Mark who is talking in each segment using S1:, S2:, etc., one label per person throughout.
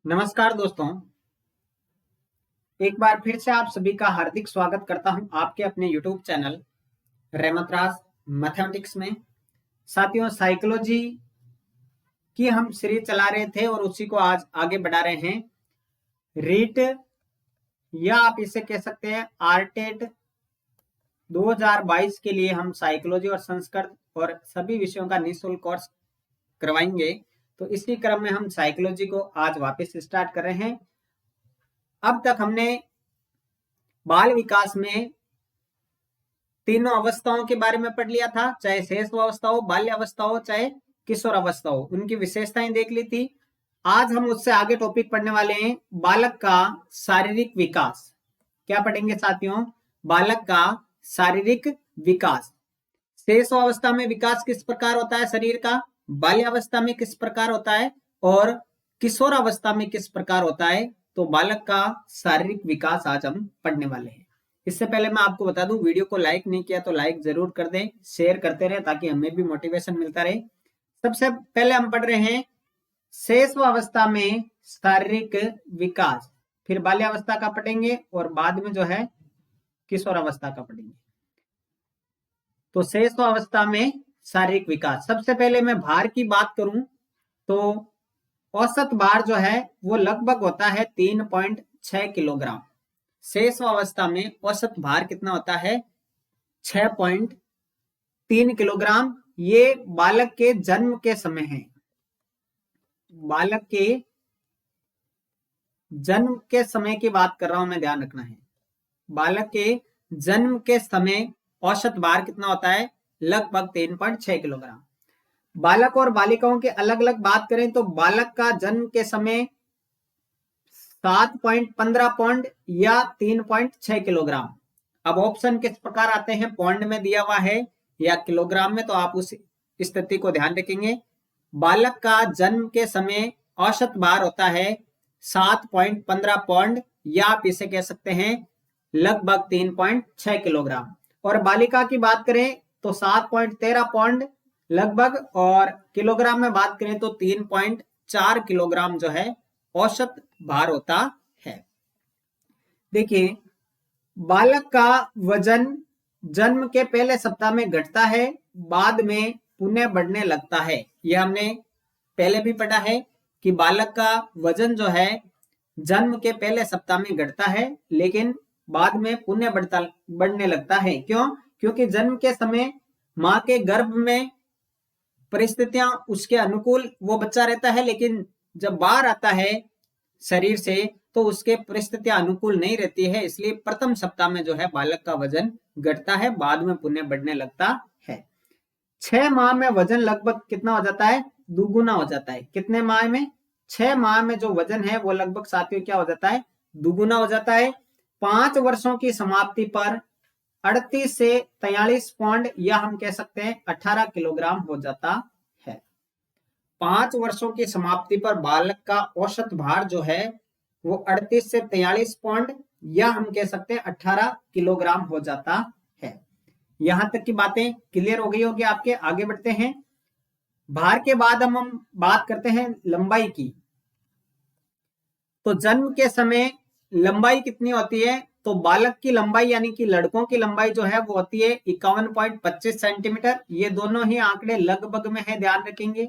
S1: नमस्कार दोस्तों, एक बार फिर से आप सभी का हार्दिक स्वागत करता हूं आपके अपने YouTube चैनल रेमतराज मैथमेटिक्स में। साथियों, साइकोलॉजी की हम सीरीज चला रहे थे और उसी को आज आगे बढ़ा रहे हैं। रीट या आप इसे कह सकते हैं आरटेट 2022 के लिए हम साइकोलॉजी और संस्कृत और सभी विषयों का निःशुल्क कोर्स करवाएंगे। तो इसी क्रम में हम साइकोलॉजी को आज वापस स्टार्ट कर रहे हैं। अब तक हमने बाल विकास में तीनों अवस्थाओं के बारे में पढ़ लिया था, चाहे शैशवावस्था हो, बाल्यावस्था हो, चाहे किशोर अवस्था हो, उनकी विशेषताएं देख ली थी। आज हम उससे आगे टॉपिक पढ़ने वाले हैं बालक का शारीरिक विकास। क्या पढ़ेंगे साथियों? बालक का शारीरिक विकास। शैशवावस्था में विकास किस प्रकार होता है शरीर का, बाल्यावस्था में किस प्रकार होता है और किशोर अवस्था में किस प्रकार होता है। तो बालक का शारीरिक विकास आज हम पढ़ने वाले हैं। इससे पहले मैं आपको बता दूं, वीडियो को लाइक नहीं किया तो लाइक जरूर कर दें, शेयर करते रहे ताकि हमें भी मोटिवेशन मिलता रहे। सबसे पहले हम पढ़ रहे हैं शैशवावस्था में शारीरिक विकास, फिर बाल्यावस्था का पढ़ेंगे और बाद में जो है किशोरावस्था का पढ़ेंगे। तो शैशवावस्था में शारीरिक विकास। सबसे पहले मैं भार की बात करूं तो औसत भार जो है वो लगभग होता है 3.6 किलोग्राम। शैशवावस्था में औसत भार कितना होता है? 6.3 किलोग्राम। ये बालक के जन्म के समय है। बालक के जन्म के समय की बात कर रहा हूं मैं, ध्यान रखना है। बालक के जन्म के समय औसत भार कितना होता है? लगभग 3.6 किलोग्राम। बालक और बालिकाओं के अलग अलग बात करें तो बालक का जन्म के समय 7.15 पौंड या 3.6 किलोग्राम। अब ऑप्शन किस प्रकार आते हैं, पौंड में दिया हुआ है या किलोग्राम में, तो आप उस स्थिति को ध्यान रखेंगे। बालक का जन्म के समय औसत भार होता है 7.15 पौंड या आप इसे कह सकते हैं लगभग 3.6 किलोग्राम। और बालिका की बात करें तो 7.13 पौंड लगभग, और किलोग्राम में बात करें तो 3.4 किलोग्राम जो है औसत भार होता है। देखिए, बालक का वजन जन्म के पहले सप्ताह में घटता है, बाद में पुनः बढ़ने लगता है। यह हमने पहले भी पढ़ा है कि बालक का वजन जो है जन्म के पहले सप्ताह में घटता है लेकिन बाद में पुनः बढ़ने लगता है। क्यों? क्योंकि जन्म के समय मां के गर्भ में परिस्थितियां उसके अनुकूल वो बच्चा रहता है, लेकिन जब बाहर आता है शरीर से तो उसके परिस्थितियां अनुकूल नहीं रहती है। इसलिए प्रथम सप्ताह में जो है बालक का वजन घटता है, बाद में पुनः बढ़ने लगता है। 6 माह में वजन लगभग कितना हो जाता है? दुगुना हो जाता है। कितने माह में? 6 माह में जो वजन है वो लगभग साथियों क्या हो जाता है? दुगुना हो जाता है। 5 वर्षों की समाप्ति पर 38 से 43 पौंड या हम कह सकते हैं 18 किलोग्राम हो जाता है। 5 वर्षों की समाप्ति पर बालक का औसत भार जो है वो 38 से 43 पौंड या हम कह सकते हैं 18 किलोग्राम हो जाता है। यहां तक की बातें क्लियर हो गई होगी आपके। आगे बढ़ते हैं। भार के बाद हम बात करते हैं लंबाई की। तो जन्म के समय लंबाई कितनी होती है? तो बालक की लंबाई यानी कि लड़कों की लंबाई जो है वो होती है 51.25 सेंटीमीटर। ये दोनों ही आंकड़े लगभग में है, ध्यान रखेंगे।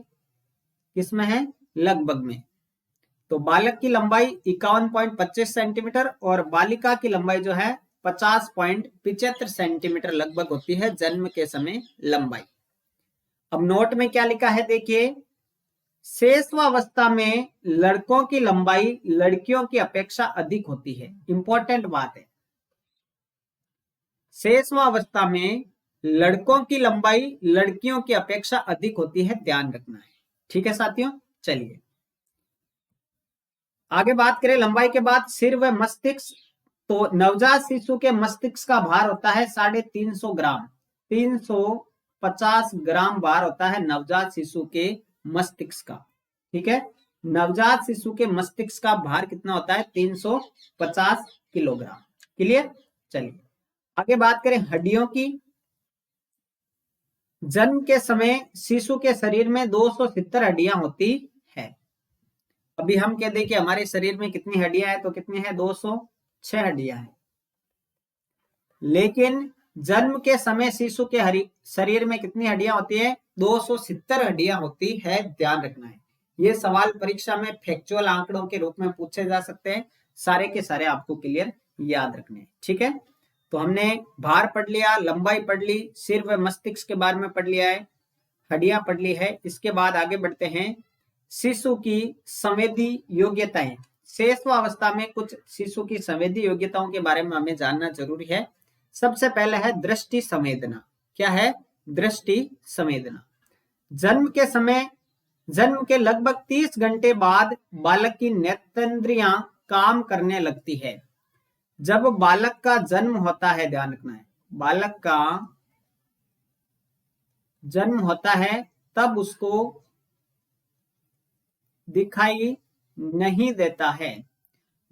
S1: किसमें है? लगभग में। तो बालक की लंबाई 51.25 सेंटीमीटर और बालिका की लंबाई जो है 50.75 सेंटीमीटर लगभग होती है जन्म के समय लंबाई। अब नोट में क्या लिखा है देखिए, शैशवावस्था में लड़कों की लंबाई लड़कियों की अपेक्षा अधिक होती है। इंपॉर्टेंट बात है, शैशवावस्था में लड़कों की लंबाई लड़कियों की अपेक्षा अधिक होती है, ध्यान रखना है। ठीक है साथियों, चलिए आगे बात करें। लंबाई के बाद सिर व मस्तिष्क। तो नवजात शिशु के मस्तिष्क का भार होता है 350 ग्राम। 350 ग्राम भार होता है नवजात शिशु के मस्तिष्क का। ठीक है, नवजात शिशु के मस्तिष्क का भार कितना होता है? 350 किलोग्राम। क्लियर? चलिए आगे बात करें हड्डियों की। जन्म के समय शिशु के शरीर में 270 हड्डियां होती है। अभी हम कह दें कि हमारे शरीर में कितनी हड्डियां हैं, तो कितनी है, 206 हड्डियां हैं। लेकिन जन्म के समय शिशु के शरीर में कितनी हड्डियां होती है, 270 हड्डियां होती है। ध्यान रखना है, ये सवाल परीक्षा में फैक्चुअल आंकड़ों के रूप में पूछे जा सकते हैं, सारे के सारे आपको क्लियर याद रखने हैं। ठीक है, तो हमने भार पढ़ लिया, लंबाई पढ़ ली, सिर व मस्तिष्क के बारे में पढ़ लिया है, हड्डियां पढ़ ली है। इसके बाद आगे बढ़ते हैं, शिशु की संवेदी योग्यताएं। शेषवावस्था में कुछ शिशु की संवेदी योग्यताओं के बारे में हमें जानना जरूरी है। सबसे पहले है दृष्टि संवेदना। क्या है, दृष्टि संवेदना। जन्म के लगभग 30 घंटे बाद बालक की नेत्रेंद्रियां काम करने लगती है। जब बालक का जन्म होता है, ध्यान रखना है, बालक का जन्म होता है तब उसको दिखाई नहीं देता है।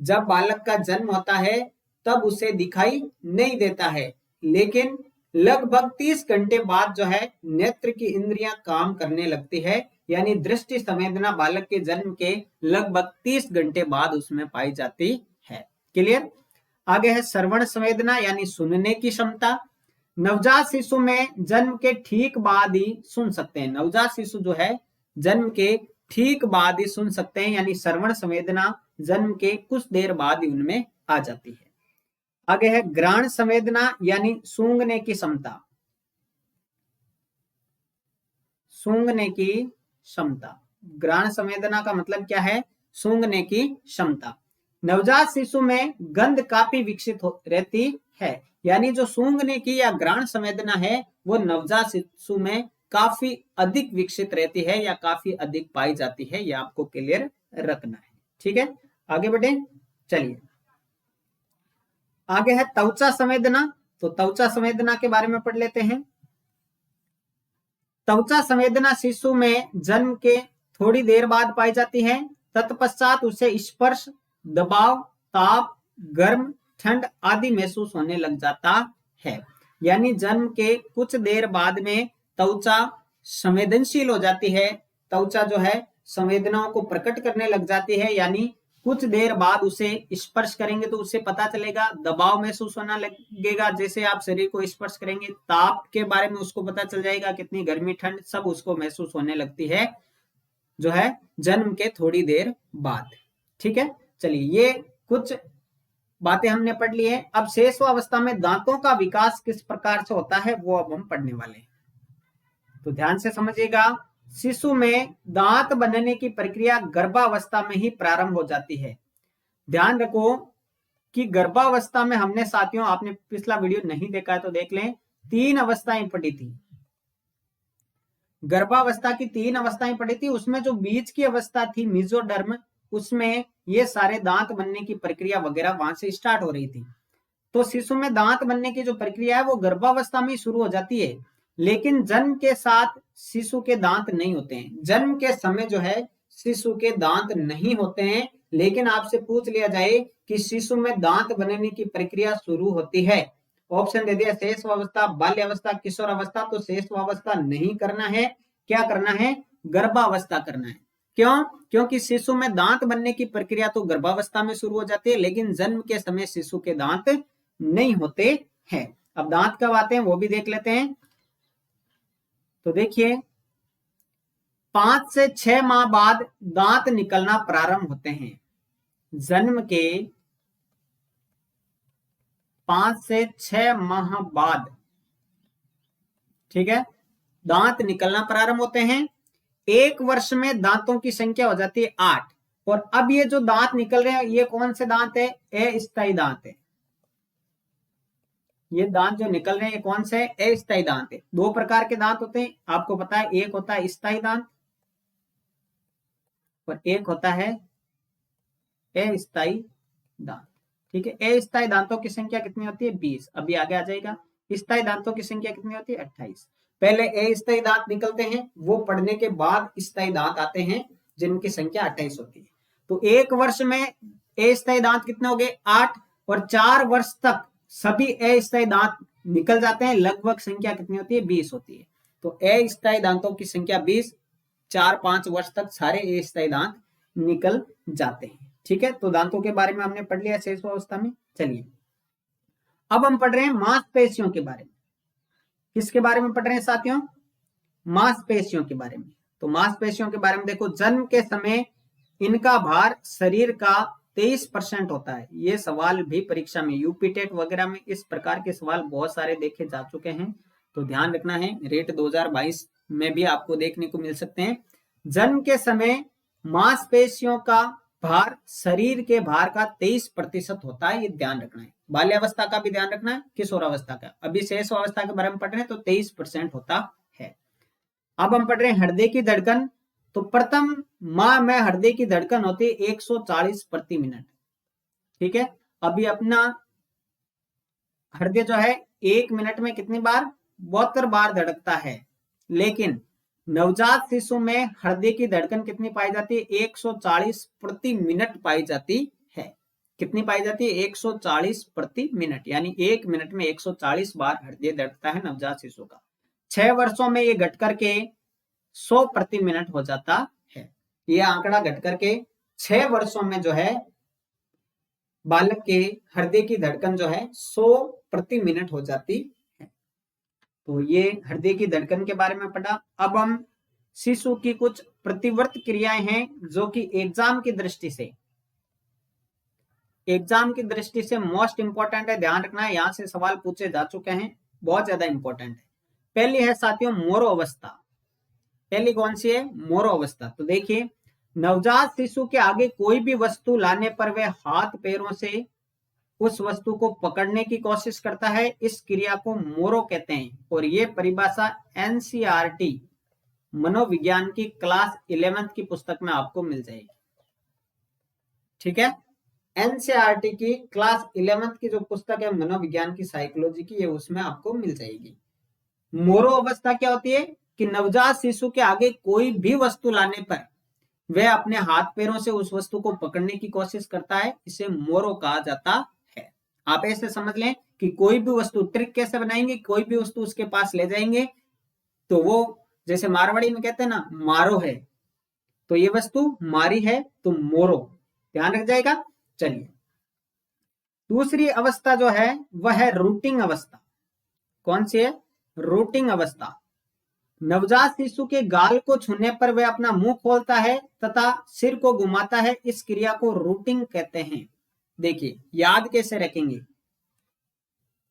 S1: जब बालक का जन्म होता है तब उसे दिखाई नहीं देता है, लेकिन लगभग 30 घंटे बाद जो है नेत्र की इंद्रियां काम करने लगती है, यानी दृष्टि संवेदना बालक के जन्म के लगभग 30 घंटे बाद उसमें पाई जाती है। क्लियर। आगे है श्रवण संवेदना, यानी सुनने की क्षमता। नवजात शिशु में जन्म के ठीक बाद ही सुन सकते हैं। नवजात शिशु जो है जन्म के ठीक बाद ही सुन सकते हैं, यानी श्रवण संवेदना जन्म के कुछ देर बाद ही उनमें आ जाती है। आगे है घ्राण संवेदना, यानी सूंघने की क्षमता। सूंघने की क्षमता, घ्राण संवेदना का मतलब क्या है, सूंघने की क्षमता। नवजात शिशु में गंध काफी विकसित रहती है, यानी जो सूंघने की या घ्राण संवेदना है वो नवजात शिशु में काफी अधिक विकसित रहती है या काफी अधिक पाई जाती है, यह आपको क्लियर रखना है। ठीक है, आगे बढ़े, चलिए आगे है त्वचा संवेदना। तो त्वचा संवेदना के बारे में पढ़ लेते हैं। त्वचा संवेदना शिशु में जन्म के थोड़ी देर बाद पाई जाती है। तत्पश्चात उसे स्पर्श, दबाव, ताप, गर्म, ठंड आदि महसूस होने लग जाता है। यानी जन्म के कुछ देर बाद में त्वचा संवेदनशील हो जाती है, त्वचा जो है संवेदनाओं को प्रकट करने लग जाती है, यानी कुछ देर बाद उसे स्पर्श करेंगे तो उसे पता चलेगा, दबाव महसूस होना लगेगा जैसे आप शरीर को स्पर्श करेंगे, ताप के बारे में उसको पता चल जाएगा, कितनी गर्मी ठंड सब उसको महसूस होने लगती है जो है जन्म के थोड़ी देर बाद। ठीक है, चलिए ये कुछ बातें हमने पढ़ ली है। अब शेषवावस्था में दांतों का विकास किस प्रकार से होता है वो अब हम पढ़ने वाले हैं, तो ध्यान से समझिएगा। शिशु में दांत बनने की प्रक्रिया गर्भावस्था में ही प्रारंभ हो जाती है। ध्यान रखो कि गर्भावस्था में हमने साथियों, आपने पिछला वीडियो नहीं देखा है तो देख लें, 3 अवस्थाएं पढ़ी थी। गर्भावस्था की 3 अवस्थाएं पढ़ी थी, उसमें जो बीच की अवस्था थी मेसोडर्म, उसमें ये सारे दांत बनने की प्रक्रिया वगैरह वहां से स्टार्ट हो रही थी। तो शिशु में दांत बनने की जो प्रक्रिया है वो गर्भावस्था में शुरू हो जाती है, लेकिन जन्म के साथ शिशु के दांत नहीं होते हैं। जन्म के समय जो है शिशु के दांत नहीं होते हैं, लेकिन आपसे पूछ लिया जाए कि शिशु में दांत बनने की प्रक्रिया शुरू होती है, ऑप्शन दे दिया शेषवावस्था, बाल्यावस्था, किशोरावस्था, तो शेषवावस्था नहीं करना है, क्या करना है, गर्भावस्था करना है। क्यों? क्योंकि शिशु में दांत बनने की प्रक्रिया तो गर्भावस्था में शुरू हो जाती है, लेकिन जन्म के समय शिशु के दांत नहीं होते हैं। अब दांत कब आते हैं वो भी देख लेते हैं। तो देखिए 5 से 6 माह बाद दांत निकलना प्रारंभ होते हैं। जन्म के 5 से 6 माह बाद, ठीक है, दांत निकलना प्रारंभ होते हैं। 1 वर्ष में दांतों की संख्या हो जाती है 8। और अब ये जो दांत निकल रहे हैं ये कौन से दांत है, अस्थायी दांत है। ये दांत जो निकल रहे हैं ये कौन से है, अस्थायी दांत है। 2 प्रकार के दांत होते हैं आपको पता है, एक होता है स्थायी दांत और एक होता है अस्थायी दांत। ठीक है, अस्थायी दांतों की संख्या कितनी होती है, 20। अभी आगे आ जाएगा। स्थायी दांतों की संख्या कितनी होती है, 28। पहले अस्थायी दांत निकलते हैं, वो पढ़ने के बाद स्थायी दांत आते हैं जिनकी संख्या 28 होती है। तो 1 वर्ष में अस्थायी दांत कितने हो गए, 8, और 4 वर्ष तक सभी अस्थायी दांत निकल जाते हैं। लगभग संख्या कितनी होती है, 20 होती है। तो अस्थायी दांतों की संख्या 20, 4-5 वर्ष तक सारे अस्थायी दांत निकल जाते हैं। ठीक है, तो दांतों के बारे में हमने पढ़ लिया शेष अवस्था में। चलिए अब हम पढ़ रहे हैं मांसपेशियों के बारे में। किसके बारे में पढ़ रहे हैं साथियों? मांसपेशियों के बारे में। तो मांसपेशियों के बारे में देखो, जन्म के समय इनका भार शरीर का 23% होता है। ये सवाल भी परीक्षा में यूपी टेट वगैरह में इस प्रकार के सवाल बहुत सारे देखे जा चुके हैं, तो ध्यान रखना है। रेट 2022 में भी आपको देखने को मिल सकते हैं। जन्म के समय मांसपेशियों का भार शरीर के भार का 23% होता है, ये ध्यान रखना है। बाल्यावस्था का भी ध्यान रखना है, किशोरावस्था का। अभी शेष अवस्था के बारे में पढ़ रहे हैं तो 23% होता है। अब हम पढ़ रहे हैं हृदय की धड़कन। तो प्रथम माह में हृदय की धड़कन होती है 140 प्रति मिनट। ठीक है, अभी अपना हृदय जो है 1 मिनट में कितनी बार? 72 बार धड़कता है। लेकिन नवजात शिशु में हृदय की धड़कन कितनी पाई जाती है? 140 प्रति मिनट पाई जाती है। कितनी पाई जाती है? 140 प्रति मिनट, यानी 1 मिनट में 140 बार हृदय धड़कता है नवजात शिशु का। 6 वर्षों में ये घट करके 100 प्रति मिनट हो जाता है। यह आंकड़ा घट करके 6 वर्षों में जो है बालक के हृदय की धड़कन जो है 100 प्रति मिनट हो जाती है। तो ये हृदय की धड़कन के बारे में पढ़ा। अब हम शिशु की कुछ प्रतिवर्त क्रियाएं हैं जो कि एग्जाम की दृष्टि से मोस्ट इंपॉर्टेंट है, ध्यान रखना है। यहां से सवाल पूछे जा चुके हैं, बहुत ज्यादा इंपॉर्टेंट है। पहली है साथियों मोरो अवस्था। पहली कौन सी है? मोरो अवस्था। तो देखिए, नवजात शिशु के आगे कोई भी वस्तु लाने पर वह हाथ पैरों से उस वस्तु को पकड़ने की कोशिश करता है। इस क्रिया को मोरो कहते हैं और ये परिभाषा एनसीईआरटी मनोविज्ञान की क्लास 11th की पुस्तक में आपको मिल जाएगी। ठीक है, एनसीईआरटी की क्लास 11th की जो पुस्तक है मनोविज्ञान की, साइकोलॉजी की, ये उसमें आपको मिल जाएगी। मोरो अवस्था क्या होती है कि नवजात शिशु के आगे कोई भी वस्तु लाने पर वह अपने हाथ पैरों से उस वस्तु को पकड़ने की कोशिश करता है। इसे मोरो कहा जाता है। आप ऐसे समझ लें कि कोई भी वस्तु, ट्रिक कैसे बनाएंगे, कोई भी वस्तु उसके पास ले जाएंगे तो वो, जैसे मारवाड़ी में कहते हैं ना, मारो है, तो ये वस्तु मारी है तो मोरो, ध्यान रख जाएगा। चलिए दूसरी अवस्था जो है वह है रूटिंग अवस्था। कौन सी है? रूटिंग अवस्था। नवजात शिशु के गाल को छूने पर वह अपना मुंह खोलता है तथा सिर को घुमाता है। इस क्रिया को रूटिंग कहते हैं। देखिए याद कैसे रखेंगे,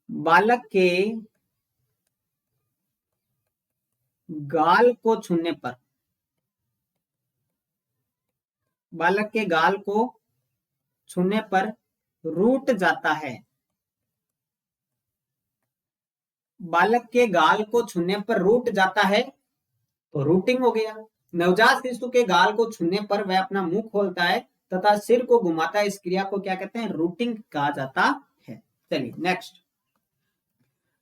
S1: बालक के गाल को छूने पर, बालक के गाल को छूने पर रूट जाता है। बालक के गाल को छूने पर रूट जाता है तो रूटिंग हो गया। नवजात शिशु के गाल को छूने पर वह अपना मुंह खोलता है तथा सिर को घुमाता है। इस क्रिया को क्या कहते हैं? रूटिंग कहा जाता है। चलिए नेक्स्ट,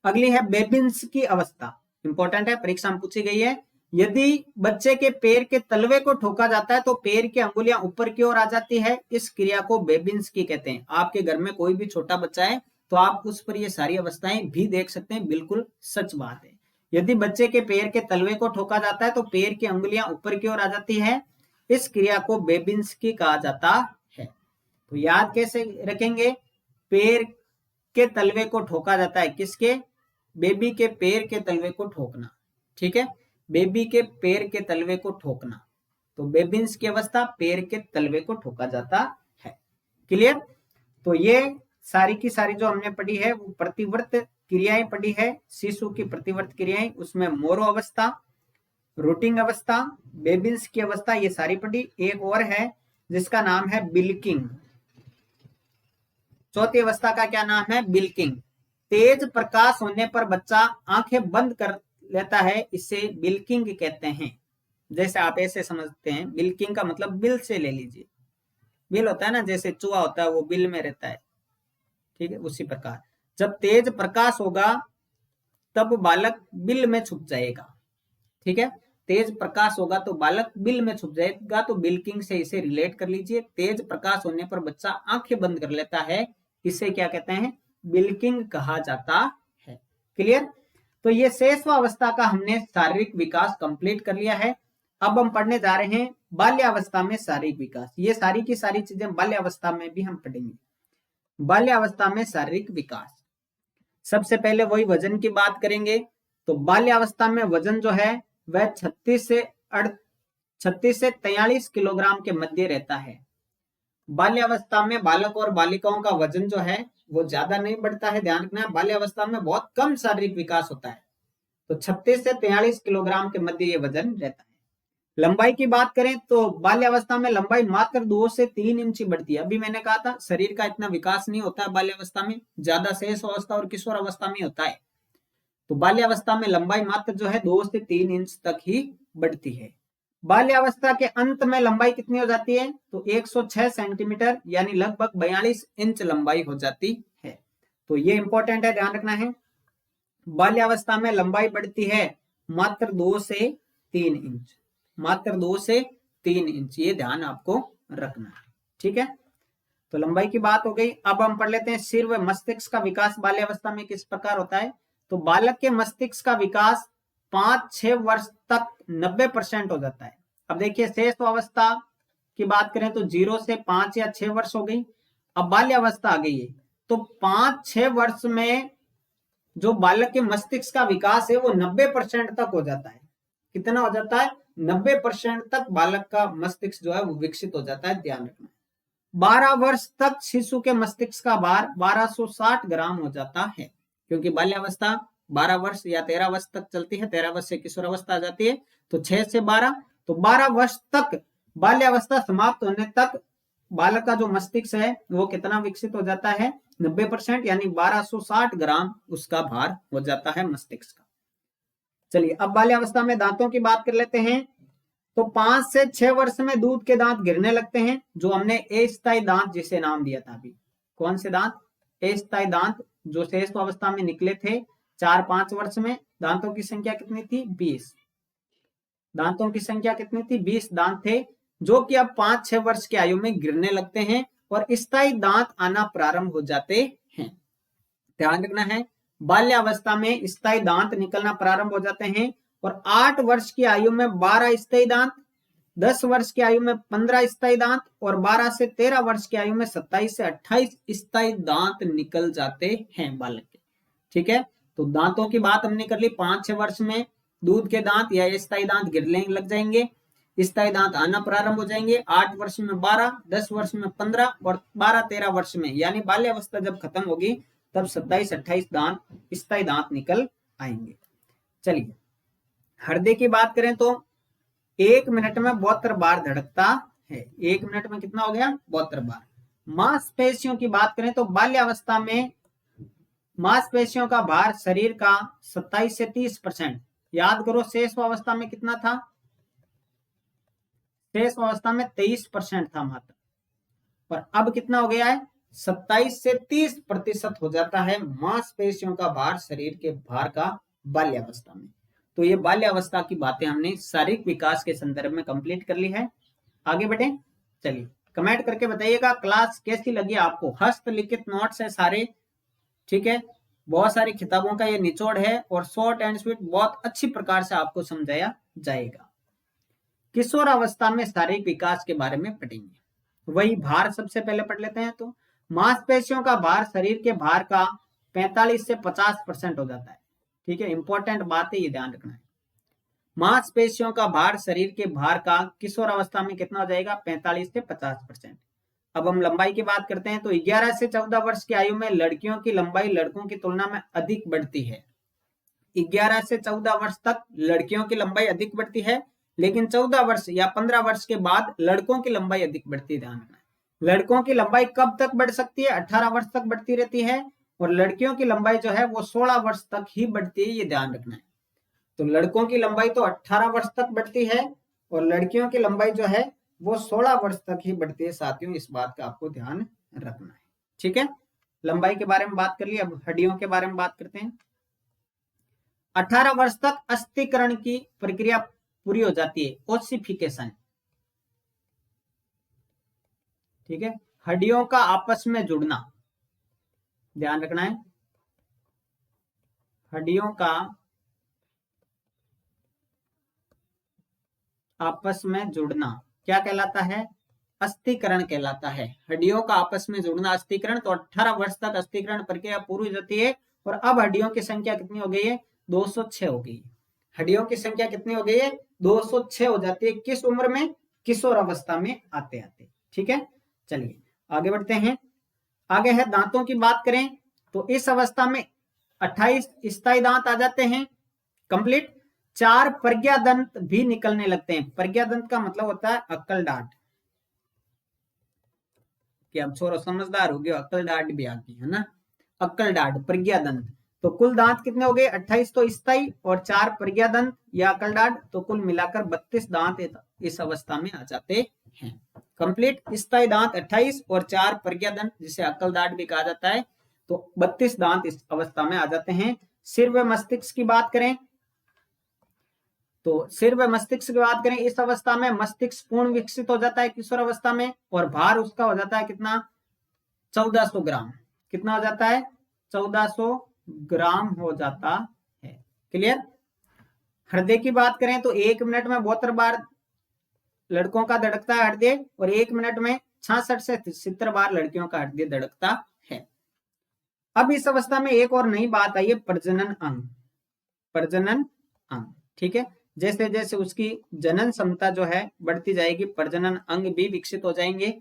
S1: अगली है बेबिंस की अवस्था। इंपॉर्टेंट है, परीक्षा में पूछी गई है। यदि बच्चे के पैर के तलवे को ठोका जाता है तो पैर की अंगुलियां ऊपर की ओर आ जाती है। इस क्रिया को बेबिंस की कहते हैं। आपके घर में कोई भी छोटा बच्चा है तो आप उस पर ये सारी अवस्थाएं भी देख सकते हैं, बिल्कुल सच बात है। यदि बच्चे के पैर के तलवे को ठोका जाता है तो पैर की अंगुलियां ऊपर की ओर आ जाती है। इस क्रिया को बेबिंस की कहा जाता है। तो याद कैसे रखेंगे? पैर के तलवे को ठोका जाता है, किसके? बेबी के पैर के तलवे को ठोकना। ठीक है, बेबी के पैर के तलवे को ठोकना, तो बेबिंस की अवस्था, पैर के तलवे को ठोका जाता है। क्लियर? तो ये सारी की सारी जो हमने पढ़ी है वो प्रतिवर्त क्रियाएं पढ़ी है। शिशु की प्रतिवर्त क्रियाएं, उसमें मोरो अवस्था, रूटिंग अवस्था, बेबिंस की अवस्था, ये सारी पढ़ी। एक और है जिसका नाम है बिल्किंग। चौथी अवस्था का क्या नाम है? बिल्किंग। तेज प्रकाश होने पर बच्चा आंखें बंद कर लेता है, इसे बिल्किंग कहते हैं। जैसे आप ऐसे समझते हैं, बिल्किंग का मतलब बिल से ले लीजिए। बिल होता है ना, जैसे चूहा होता है वो बिल में रहता है। ठीक है, उसी प्रकार जब तेज प्रकाश होगा तब बालक बिल में छुप जाएगा। ठीक है, तेज प्रकाश होगा तो बालक बिल में छुप जाएगा, तो बिल्किंग से इसे रिलेट कर लीजिए। तेज प्रकाश होने पर बच्चा आंखें बंद कर लेता है, इसे क्या कहते हैं? बिल्किंग कहा जाता है। क्लियर? तो ये शेषवा अवस्था का हमने शारीरिक विकास कंप्लीट कर लिया है। अब हम पढ़ने जा रहे हैं बाल्यावस्था में शारीरिक विकास। ये सारी की सारी चीजें बाल्यावस्था में भी हम पढ़ेंगे। बाल्यावस्था में शारीरिक विकास, सबसे पहले वही वजन की बात करेंगे। तो बाल्यावस्था में वजन जो है वह 36 से 43 किलोग्राम के मध्य रहता है। बाल्यावस्था में बालक और बालिकाओं का वजन जो है वो ज्यादा नहीं बढ़ता है, ध्यान रखना। बाल्यावस्था में बहुत कम शारीरिक विकास होता है, तो 36 से 43 किलोग्राम के मध्य ये वजन रहता है। लंबाई की बात करें तो बाल्यावस्था में लंबाई मात्र 2 से 3 इंच बढ़ती है। अभी मैंने कहा था शरीर का इतना विकास नहीं होता है बाल्यावस्था में, ज्यादा शेष अवस्था और किशोर अवस्था में होता है। तो बाल्यावस्था में लंबाई मात्र जो है 2 से 3 इंच तक ही बढ़ती है। बाल्यावस्था के अंत में लंबाई कितनी हो जाती है? तो 106 सेंटीमीटर यानी लगभग 42 इंच लंबाई हो जाती है। तो ये इंपॉर्टेंट है, ध्यान रखना है। बाल्यावस्था में लंबाई बढ़ती है मात्र 2 से 3 इंच, मात्र 2 से 3 इंच, ये ध्यान आपको रखना है, ठीक है। तो लंबाई की बात हो गई। अब हम पढ़ लेते हैं सिर व मस्तिष्क का विकास बाल्यावस्था में किस प्रकार होता है। तो बालक के मस्तिष्क का विकास 5-6 वर्ष तक 90% हो जाता है। अब देखिए शेष अवस्था की बात करें तो 0 से 5 या 6 वर्ष हो गई। अब बाल्यावस्था आ गई है, तो 5-6 वर्ष में जो बालक के मस्तिष्क का विकास है वो 90% तक हो जाता है। कितना हो जाता है? 90% तक बालक का मस्तिष्क जो है वो विकसित हो जाता है, ध्यान रखना। 12 वर्ष तक शिशु के मस्तिष्क का भार 1260 ग्राम हो जाता है, क्योंकि बाल्यावस्था 12 वर्ष या 13 वर्ष तक चलती है। 13 वर्ष से किशोर अवस्था आ जाती है, तो 6 से 12, तो 12 वर्ष तक बाल्यावस्था समाप्त होने तक बालक का जो मस्तिष्क है वो कितना विकसित हो जाता है? 90%, यानी 1260 ग्राम उसका भार हो जाता है मस्तिष्क का। चलिए अब बाल्यावस्था में दांतों की बात कर लेते हैं। तो 5 से 6 वर्ष में दूध के दांत गिरने लगते हैं, जो हमने अस्थायी दांत जिसे नाम दिया था अभी। कौन से दांत? अस्थायी दांत, जो शेष अवस्था में निकले थे 4-5 वर्ष में। दांतों की संख्या कितनी थी? 20। दांतों की संख्या कितनी थी? 20 दांत थे, जो कि अब 5-6 वर्ष की आयु में गिरने लगते हैं और स्थायी दांत आना प्रारंभ हो जाते हैं। ध्यान रखना है, बाल्यावस्था में स्थायी दांत निकलना प्रारंभ हो जाते हैं और 8 वर्ष की आयु में 12 स्थायी दांत, 10 वर्ष की आयु में 15 स्थायी दांत और 12 से 13 वर्ष की आयु में 27 से 28 स्थायी दांत निकल जाते हैं बालक के, ठीक है। तो दांतों की बात हमने कर ली। 5-6 वर्ष में दूध के दांत या स्थायी दांत गिरने लग जाएंगे, स्थायी दांत आना प्रारंभ हो जाएंगे। 8 वर्ष में 12, 10 वर्ष में 15 और 12-13 वर्ष में, यानी बाल्यावस्था जब खत्म होगी तब 27-28 दांत स्थायी दांत निकल आएंगे। चलिए हृदय की बात करें तो 1 मिनट में 72 बार धड़कता है। 1 मिनट में कितना हो गया? 72 बार। मांसपेशियों की बात करें तो बाल्यावस्था में मांसपेशियों का भार शरीर का 27 से 30%। याद करो शेष अवस्था में कितना था? शेष अवस्था में 23% था मात्र, और अब कितना हो गया है? 27 से 30% हो जाता है मांसपेशियों का भार शरीर के भार का बाल्यावस्था में। तो ये बाल्यावस्था की बातें हमने शारीरिक विकास के संदर्भ में कंप्लीट कर ली है। आगे बढ़े, चलिए कमेंट करके बताइएगा क्लास कैसी लगी आपको। हस्तलिखित नोट्स है सारे, ठीक है। बहुत सारी किताबों का ये निचोड़ है और शॉर्ट एंड स्वीट बहुत अच्छी प्रकार से आपको समझाया जाएगा। किशोर अवस्था में शारीरिक विकास के बारे में पढ़ेंगे। वही भार सबसे पहले पढ़ लेते हैं। तो मांसपेशियों का भार शरीर के भार का 45 से 50% हो जाता है, ठीक है। इंपॉर्टेंट बात है, ये ध्यान रखना है। मांसपेशियों का भार शरीर के भार का किशोर अवस्था में कितना हो जाएगा? 45 से 50%। अब हम लंबाई की बात करते हैं। तो 11 से 14 वर्ष की आयु में लड़कियों की लंबाई लड़कों की तुलना में अधिक बढ़ती है। 11 से 14 वर्ष तक लड़कियों की लंबाई अधिक बढ़ती है, लेकिन 14 वर्ष या 15 वर्ष के बाद लड़कों की लंबाई अधिक बढ़ती है, ध्यान रखना। लड़कों की लंबाई कब तक बढ़ सकती है? 18 वर्ष तक बढ़ती रहती है, और लड़कियों की लंबाई जो है वो 16 वर्ष तक ही बढ़ती है, ये ध्यान रखना है। तो लड़कों की लंबाई तो 18 वर्ष तक बढ़ती है और लड़कियों की लंबाई जो है वो 16 वर्ष तक ही बढ़ती है। साथियों इस बात का आपको ध्यान रखना है, ठीक है। लंबाई के बारे में बात कर ली, अब हड्डियों के बारे में बात करते हैं। 18 वर्ष तक अस्थिकरण की प्रक्रिया पूरी हो जाती है, ओसिफिकेशन, ठीक है। हड्डियों का आपस में जुड़ना, ध्यान रखना है। हड्डियों का आपस में जुड़ना क्या कहलाता है? अस्थिकरण कहलाता है। हड्डियों का आपस में जुड़ना अस्थीकरण। तो 18 वर्ष तक अस्थीकरण प्रक्रिया पूरी हो जाती है और अब हड्डियों की संख्या कितनी हो गई है? 206 हो गई। हड्डियों की संख्या कितनी हो गई है? 206 हो जाती है। किस उम्र में? किशोर अवस्था में आते आते। ठीक है, चलिए आगे बढ़ते हैं। आगे है दांतों की बात करें तो इस अवस्था में 28 स्थायी दांत आ जाते हैं कंप्लीट। 4 प्रज्ञा दंत भी निकलने लगते हैं। प्रज्ञा दंत का मतलब होता है अक्कल डांट, कि अब छोरो समझदार हो गया, अक्कल डांट भी आती है ना। अक्कल डांट, प्रज्ञा दंत। तो कुल दांत कितने हो गए? 28 तो स्थायी और 4 प्रज्ञा दंत या अक्कल डांट, तो कुल मिलाकर 32 दांत इस अवस्था में आ जाते हैं कंप्लीट। स्थायी दांत 28 और 4 प्रज्ञा दंत जिसे अक्कल दांत भी कहा जाता है, तो 32 दांत इस अवस्था में आ जाते हैं। सिर व मस्तिष्क की बात करें तो सिर व मस्तिष्क की बात करें, इस अवस्था में मस्तिष्क पूर्ण विकसित हो जाता है किशोर अवस्था में, और भार उसका हो जाता है कितना? 1400 ग्राम। कितना हो जाता है? 1400 ग्राम हो जाता है। क्लियर? हृदय की बात करें तो 1 मिनट में 72 बार लड़कों का धड़कता है हृदय, और 1 मिनट में 66 से 70 बार लड़कियों का हृदय धड़कता है। अब इस अवस्था में एक और नई बात आई है, प्रजनन अंग। प्रजनन अंग, ठीक है, जैसे जैसे उसकी जनन क्षमता जो है बढ़ती जाएगी, प्रजनन अंग भी विकसित हो जाएंगे।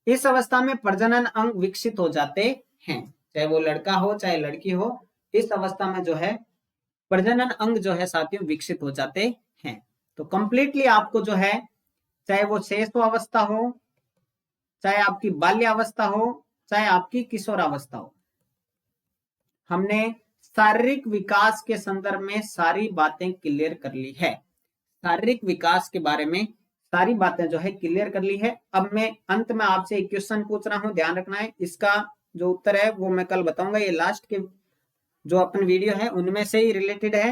S1: इस अवस्था में प्रजनन अंग विकसित हो जाते हैं, चाहे वो लड़का हो चाहे लड़की हो। इस अवस्था में जो है प्रजनन अंग जो है साथियों विकसित हो जाते हैं। तो कंप्लीटली आपको जो है, चाहे वो शेषो अवस्था हो, चाहे आपकी बाल्यावस्था हो, चाहे आपकी किशोरावस्था हो, हमने शारीरिक विकास के संदर्भ में सारी बातें क्लियर कर ली है। शारीरिक विकास के बारे में सारी बातें जो है क्लियर कर ली है। अब मैं अंत में आपसे एक क्वेश्चन पूछ रहा हूं, ध्यान रखना है। इसका जो उत्तर है वो मैं कल बताऊंगा। ये लास्ट के जो अपन वीडियो है उनमें से ही रिलेटेड है।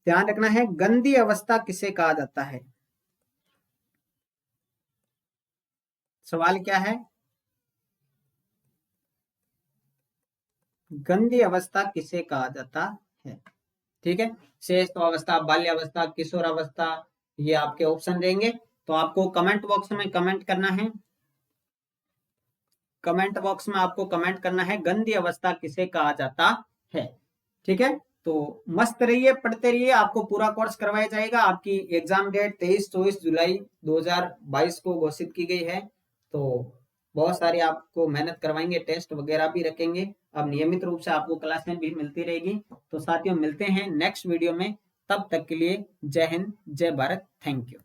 S1: ध्यान रखना है, गंदी अवस्था किसे कहा जाता है? सवाल क्या है? गंदी अवस्था किसे कहा जाता है? ठीक है, शेष अवस्था, बाल्यावस्था, किशोरावस्था, ये आपके ऑप्शन देंगे। तो आपको कमेंट बॉक्स में कमेंट करना है। कमेंट बॉक्स में आपको कमेंट करना है गंदी अवस्था किसे कहा जाता है। ठीक है, तो मस्त रहिए, पढ़ते रहिए। आपको पूरा कोर्स करवाया जाएगा। आपकी एग्जाम डेट 23-24 जुलाई 2022 को घोषित की गई है। तो बहुत सारी आपको मेहनत करवाएंगे, टेस्ट वगैरह भी रखेंगे। अब नियमित रूप से आपको क्लासें भी मिलती रहेगी। तो साथियों मिलते हैं नेक्स्ट वीडियो में, तब तक के लिए जय हिंद, जय भारत, थैंक यू।